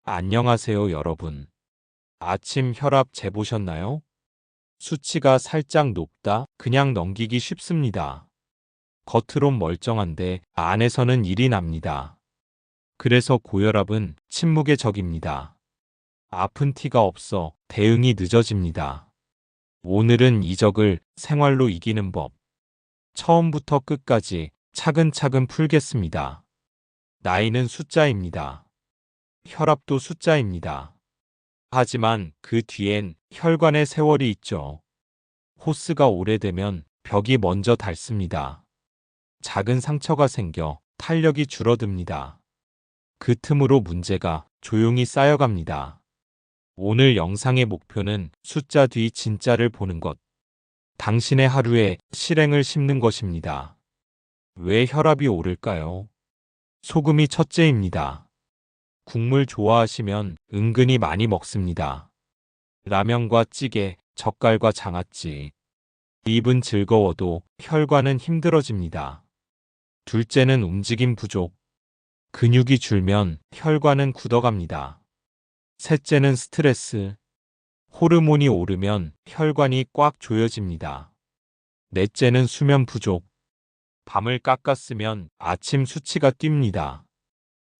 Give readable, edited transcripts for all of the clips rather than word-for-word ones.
안녕하세요, 여러분. 아침 혈압 재보셨나요? 수치가 살짝 높다, 그냥 넘기기 쉽습니다. 겉으론 멀쩡한데 안에서는 일이 납니다. 그래서 고혈압은 침묵의 적입니다. 아픈 티가 없어 대응이 늦어집니다. 오늘은 이 적을 생활로 이기는 법, 처음부터 끝까지 차근차근 풀겠습니다. 나이는 숫자입니다. 혈압도 숫자입니다. 하지만 그 뒤엔 혈관의 세월이 있죠. 호스가 오래되면 벽이 먼저 닳습니다. 작은 상처가 생겨 탄력이 줄어듭니다. 그 틈으로 문제가 조용히 쌓여갑니다. 오늘 영상의 목표는 숫자 뒤 진짜를 보는 것. 당신의 하루에 실행을 심는 것입니다. 왜 혈압이 오를까요? 소금이 첫째입니다. 국물 좋아하시면 은근히 많이 먹습니다. 라면과 찌개, 젓갈과 장아찌. 입은 즐거워도 혈관은 힘들어집니다. 둘째는 움직임 부족. 근육이 줄면 혈관은 굳어갑니다. 셋째는 스트레스. 호르몬이 오르면 혈관이 꽉 조여집니다. 넷째는 수면 부족. 밤을 깎았으면 아침 수치가 뜁니다.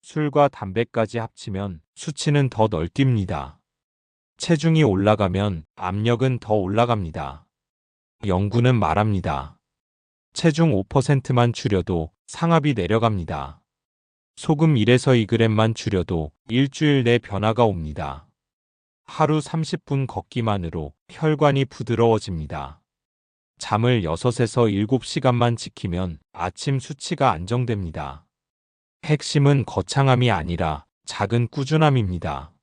술과 담배까지 합치면 수치는 더 널뛰입니다. 체중이 올라가면 압력은 더 올라갑니다. 연구는 말합니다. 체중 5%만 줄여도 상압이 내려갑니다. 소금 1에서 2g만 줄여도 일주일 내 변화가 옵니다. 하루 30분 걷기만으로 혈관이 부드러워집니다. 잠을 6에서 7시간만 지키면 아침 수치가 안정됩니다. 핵심은 거창함이 아니라 작은 꾸준함입니다.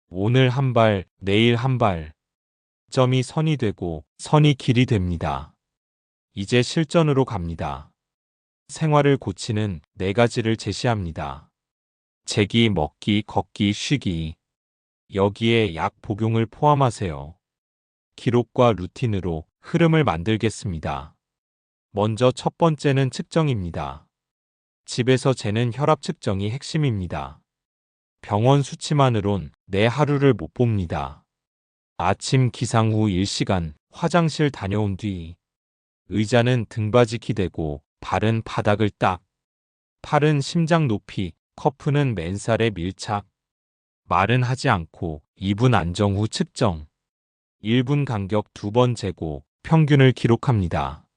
오늘 한 발, 내일 한 발. 점이 선이 되고 선이 길이 됩니다. 이제 실전으로 갑니다. 생활을 고치는 4가지를 제시합니다. 재기, 먹기, 걷기, 쉬기. 여기에 약 복용을 포함하세요. 기록과 루틴으로 흐름을 만들겠습니다. 먼저 첫 번째는 측정입니다. 집에서 재는 혈압 측정이 핵심입니다. 병원 수치만으론 내 하루를 못 봅니다. 아침 기상 후 1시간 화장실 다녀온 뒤 의자는 등받이 기대고 발은 바닥을 딱. 팔은 심장 높이, 커프는 맨살에 밀착. 말은 하지 않고 2분 안정 후 측정. 1분 간격 2번 재고 평균을 기록합니다.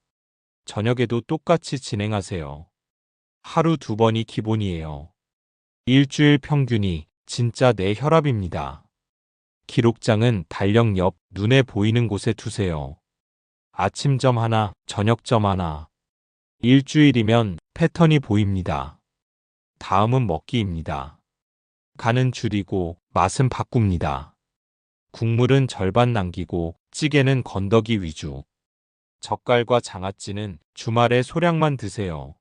저녁에도 똑같이 진행하세요. 하루 2번이 기본이에요. 일주일 평균이 진짜 내 혈압입니다. 기록장은 달력 옆 눈에 보이는 곳에 두세요. 아침점 하나, 저녁점 하나. 일주일이면 패턴이 보입니다. 다음은 먹기입니다. 간은 줄이고 맛은 바꿉니다. 국물은 절반 남기고 찌개는 건더기 위주. 젓갈과 장아찌는 주말에 소량만 드세요.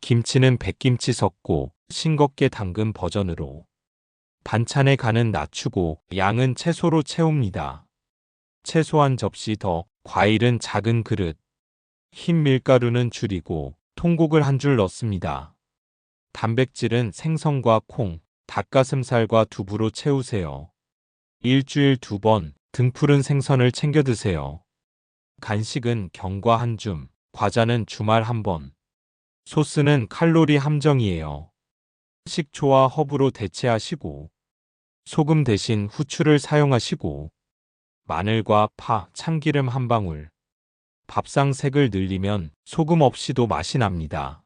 김치는 백김치 섞고 싱겁게 담근 버전으로. 반찬의 간은 낮추고 양은 채소로 채웁니다. 채소 한 접시 더, 과일은 작은 그릇. 흰 밀가루는 줄이고 통곡을 한 줄 넣습니다. 단백질은 생선과 콩, 닭가슴살과 두부로 채우세요. 일주일 2번 등푸른 생선을 챙겨 드세요. 간식은 견과 한 줌, 과자는 주말 1번. 소스는 칼로리 함정이에요. 식초와 허브로 대체하시고 소금 대신 후추를 사용하시고 마늘과 파, 참기름 한 방울. 밥상 색을 늘리면 소금 없이도 맛이 납니다.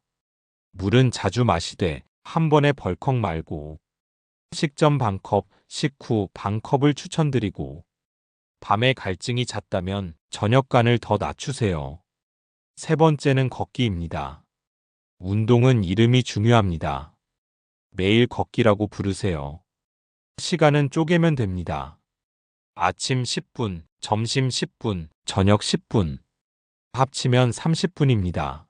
물은 자주 마시되 한 번에 벌컥 말고. 식전 반컵, 식후 반컵을 추천드리고 밤에 갈증이 잦다면 저녁 간을 더 낮추세요. 세 번째는 걷기입니다. 운동은 이름이 중요합니다. 매일 걷기라고 부르세요. 시간은 쪼개면 됩니다. 아침 10분, 점심 10분, 저녁 10분. 합치면 30분입니다.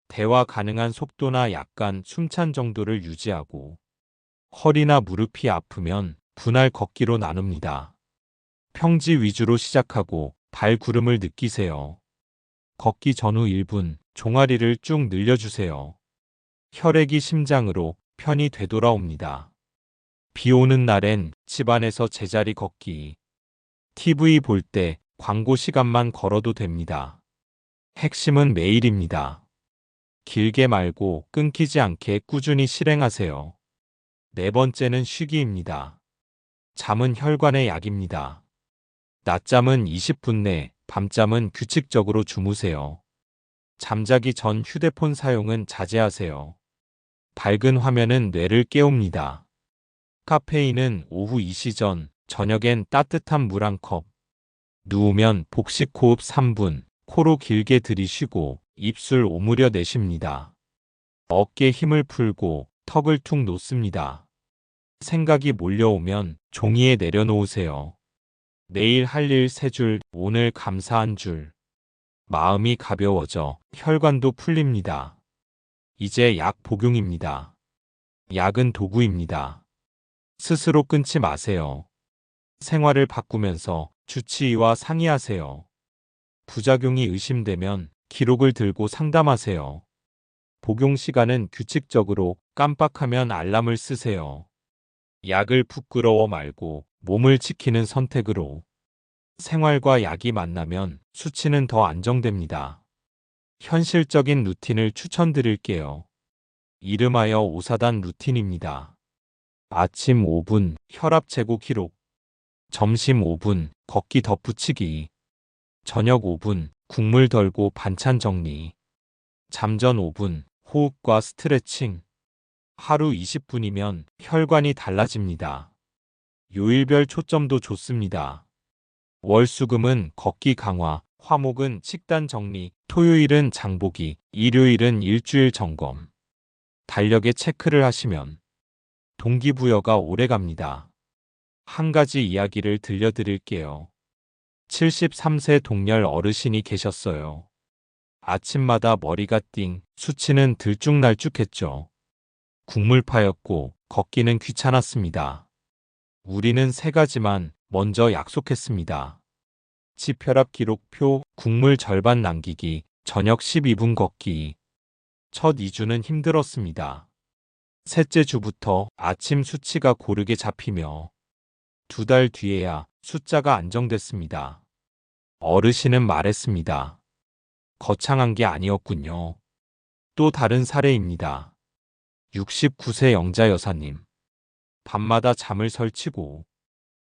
대화 가능한 속도나 약간 숨찬 정도를 유지하고 허리나 무릎이 아프면 분할 걷기로 나눕니다. 평지 위주로 시작하고 발구름을 느끼세요. 걷기 전후 1분 종아리를 쭉 늘려주세요. 혈액이 심장으로 편히 되돌아옵니다. 비 오는 날엔 집안에서 제자리 걷기. TV 볼 때 광고 시간만 걸어도 됩니다. 핵심은 매일입니다. 길게 말고 끊기지 않게 꾸준히 실행하세요. 네 번째는 쉬기입니다. 잠은 혈관의 약입니다. 낮잠은 20분 내, 밤잠은 규칙적으로 주무세요. 잠자기 전 휴대폰 사용은 자제하세요. 밝은 화면은 뇌를 깨웁니다. 카페인은 오후 2시 전, 저녁엔 따뜻한 물 한 컵. 누우면 복식 호흡 3분, 코로 길게 들이쉬고 입술 오므려 내쉽니다. 어깨 힘을 풀고 턱을 툭 놓습니다. 생각이 몰려오면 종이에 내려놓으세요. 내일 할 일 3줄, 오늘 감사한 줄. 마음이 가벼워져 혈관도 풀립니다. 이제 약 복용입니다. 약은 도구입니다. 스스로 끊지 마세요. 생활을 바꾸면서 주치의와 상의하세요. 부작용이 의심되면 기록을 들고 상담하세요. 복용 시간은 규칙적으로, 깜빡하면 알람을 쓰세요. 약을 부끄러워 말고 몸을 지키는 선택으로. 생활과 약이 만나면 수치는 더 안정됩니다. 현실적인 루틴을 추천드릴게요. 이름하여 5사단 루틴입니다. 아침 5분 혈압 재고 기록. 점심 5분 걷기 덧붙이기. 저녁 5분 국물 덜고 반찬 정리. 잠전 5분 호흡과 스트레칭. 하루 20분이면 혈관이 달라집니다. 요일별 초점도 좋습니다. 월수금은 걷기 강화, 화목은 식단 정리, 토요일은 장보기, 일요일은 일주일 점검. 달력에 체크를 하시면 동기부여가 오래갑니다. 한 가지 이야기를 들려드릴게요. 73세 동열 어르신이 계셨어요. 아침마다 머리가 띵, 수치는 들쭉날쭉했죠. 국물파였고 걷기는 귀찮았습니다. 우리는 3가지만 먼저 약속했습니다. 혈압 기록표, 국물 절반 남기기, 저녁 12분 걷기. 첫 2주는 힘들었습니다. 셋째 주부터 아침 수치가 고르게 잡히며 2달 뒤에야 숫자가 안정됐습니다. 어르신은 말했습니다. 거창한 게 아니었군요. 또 다른 사례입니다. 69세 영자 여사님. 밤마다 잠을 설치고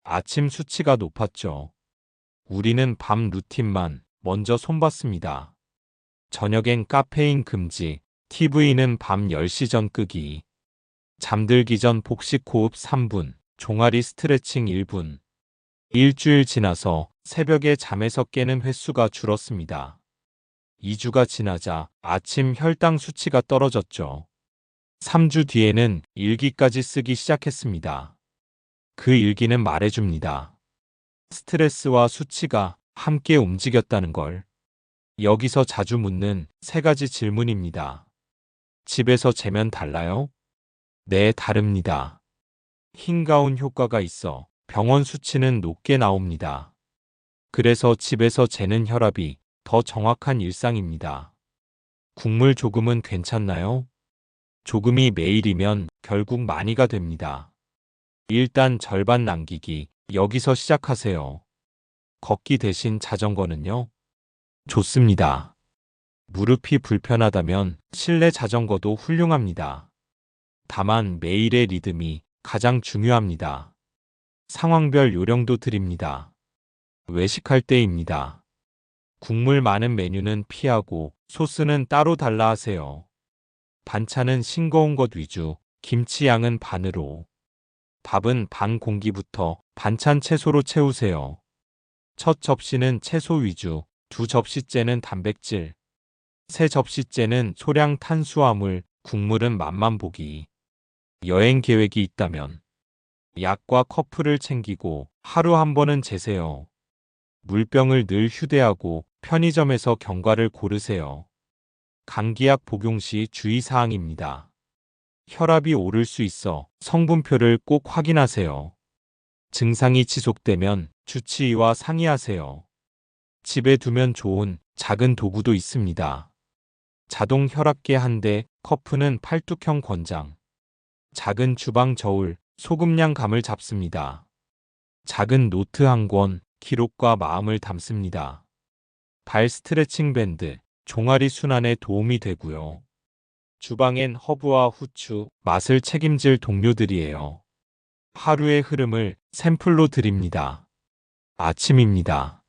아침 수치가 높았죠. 우리는 밤 루틴만 먼저 손봤습니다. 저녁엔 카페인 금지, TV는 밤 10시 전 끄기. 잠들기 전 복식 호흡 3분, 종아리 스트레칭 1분. 일주일 지나서 새벽에 잠에서 깨는 횟수가 줄었습니다. 2주가 지나자 아침 혈당 수치가 떨어졌죠. 3주 뒤에는 일기까지 쓰기 시작했습니다. 그 일기는 말해줍니다. 스트레스와 수치가 함께 움직였다는 걸. 여기서 자주 묻는 3가지 질문입니다. 집에서 재면 달라요? 네, 다릅니다. 흰가운 효과가 있어 병원 수치는 높게 나옵니다. 그래서 집에서 재는 혈압이 더 정확한 일상입니다. 국물 조금은 괜찮나요? 조금이 매일이면 결국 많이가 됩니다. 일단 절반 남기기, 여기서 시작하세요. 걷기 대신 자전거는요? 좋습니다. 무릎이 불편하다면 실내 자전거도 훌륭합니다. 다만 매일의 리듬이 가장 중요합니다. 상황별 요령도 드립니다. 외식할 때입니다. 국물 많은 메뉴는 피하고 소스는 따로 달라 하세요. 반찬은 싱거운 것 위주, 김치 양은 반으로. 밥은 반 공기부터 반찬 채소로 채우세요. 첫 접시는 채소 위주, 2접시째는 단백질, 3접시째는 소량 탄수화물, 국물은 맛만 보기. 여행 계획이 있다면 약과 커플을 챙기고 하루 한 번은 재세요. 물병을 늘 휴대하고 편의점에서 견과를 고르세요. 감기약 복용 시 주의사항입니다. 혈압이 오를 수 있어 성분표를 꼭 확인하세요. 증상이 지속되면 주치의와 상의하세요. 집에 두면 좋은 작은 도구도 있습니다. 자동 혈압계 1대, 커프는 팔뚝형 권장. 작은 주방 저울, 소금량 감을 잡습니다. 작은 노트 한 권, 기록과 마음을 담습니다. 발 스트레칭 밴드, 종아리 순환에 도움이 되고요. 주방엔 허브와 후추, 맛을 책임질 동료들이에요. 하루의 흐름을 샘플로 드립니다. 아침입니다.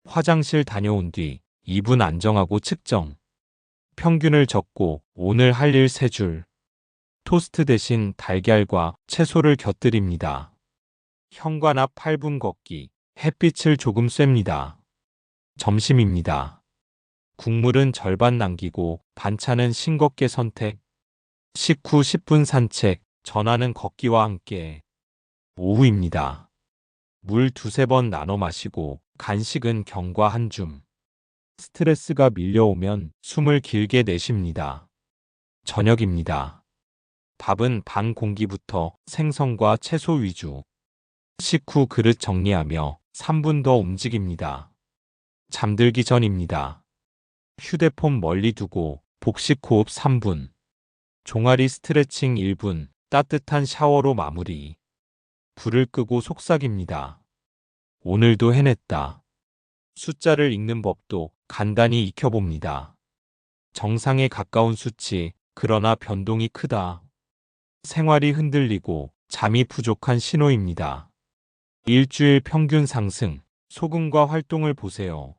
화장실 다녀온 뒤 2분 안정하고 측정. 평균을 적고 오늘 할 일 3줄. 토스트 대신 달걀과 채소를 곁들입니다. 현관 앞 8분 걷기. 햇빛을 조금 쐐니다. 점심입니다. 국물은 절반 남기고 반찬은 싱겁게 선택. 식후 10분 산책. 전화는 걷기와 함께. 오후입니다. 물 2~3번 나눠 마시고 간식은 경과 한 줌. 스트레스가 밀려오면 숨을 길게 내쉽니다. 저녁입니다. 밥은 반 공기부터 생선과 채소 위주. 식후 그릇 정리하며 3분 더 움직입니다. 잠들기 전입니다. 휴대폰 멀리 두고 복식 호흡 3분. 종아리 스트레칭 1분, 따뜻한 샤워로 마무리. 불을 끄고 속삭입니다. 오늘도 해냈다. 숫자를 읽는 법도 간단히 익혀봅니다. 정상에 가까운 수치, 그러나 변동이 크다. 생활이 흔들리고 잠이 부족한 신호입니다. 일주일 평균 상승, 소금과 활동을 보세요.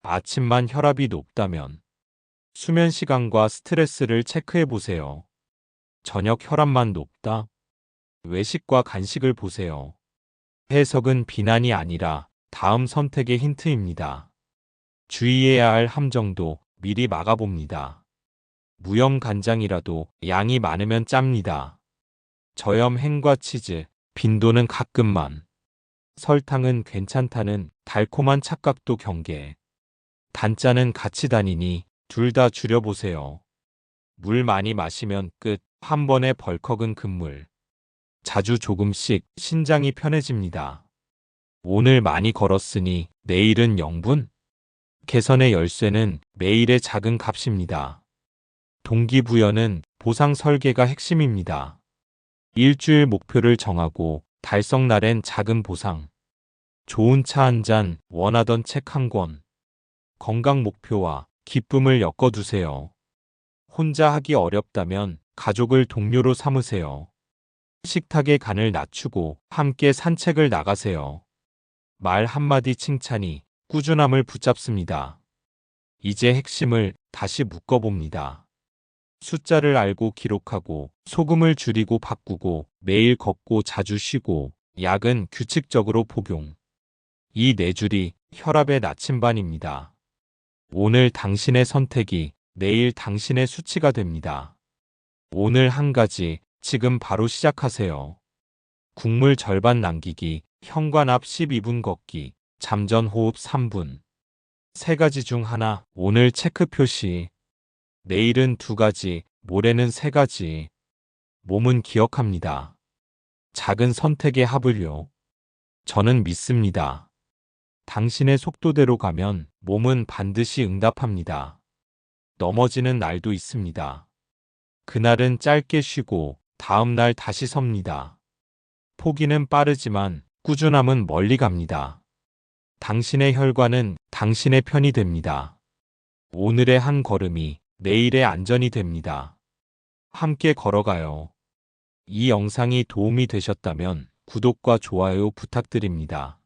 아침만 혈압이 높다면 수면 시간과 스트레스를 체크해 보세요. 저녁 혈압만 높다? 외식과 간식을 보세요. 해석은 비난이 아니라 다음 선택의 힌트입니다. 주의해야 할 함정도 미리 막아봅니다. 무염 간장이라도 양이 많으면 짭니다. 저염 햄과 치즈, 빈도는 가끔만. 설탕은 괜찮다는 달콤한 착각도 경계. 단짠은 같이 다니니 둘 다 줄여보세요. 물 많이 마시면 끝, 한 번에 벌컥은 금물. 자주 조금씩 신장이 편해집니다. 오늘 많이 걸었으니 내일은 0분? 개선의 열쇠는 매일의 작은 값입니다. 동기부여는 보상 설계가 핵심입니다. 일주일 목표를 정하고 달성 날엔 작은 보상. 좋은 차 한 잔, 원하던 책 한 권. 건강 목표와 기쁨을 엮어두세요. 혼자 하기 어렵다면 가족을 동료로 삼으세요. 식탁의 간을 낮추고 함께 산책을 나가세요. 말 한마디 칭찬이 꾸준함을 붙잡습니다. 이제 핵심을 다시 묶어봅니다. 숫자를 알고 기록하고 소금을 줄이고 바꾸고 매일 걷고 자주 쉬고 약은 규칙적으로 복용. 이 4줄이 혈압의 나침반입니다. 오늘 당신의 선택이 내일 당신의 수치가 됩니다. 오늘 한 가지, 지금 바로 시작하세요. 국물 절반 남기기, 현관 앞 12분 걷기, 잠전 호흡 3분. 3가지 중 하나, 오늘 체크 표시. 내일은 2가지, 모레는 3가지. 몸은 기억합니다. 작은 선택의 합을요. 저는 믿습니다. 당신의 속도대로 가면 몸은 반드시 응답합니다. 넘어지는 날도 있습니다. 그날은 짧게 쉬고 다음 날 다시 섭니다. 포기는 빠르지만 꾸준함은 멀리 갑니다. 당신의 혈관은 당신의 편이 됩니다. 오늘의 한 걸음이 내일의 안전이 됩니다. 함께 걸어가요. 이 영상이 도움이 되셨다면 구독과 좋아요 부탁드립니다.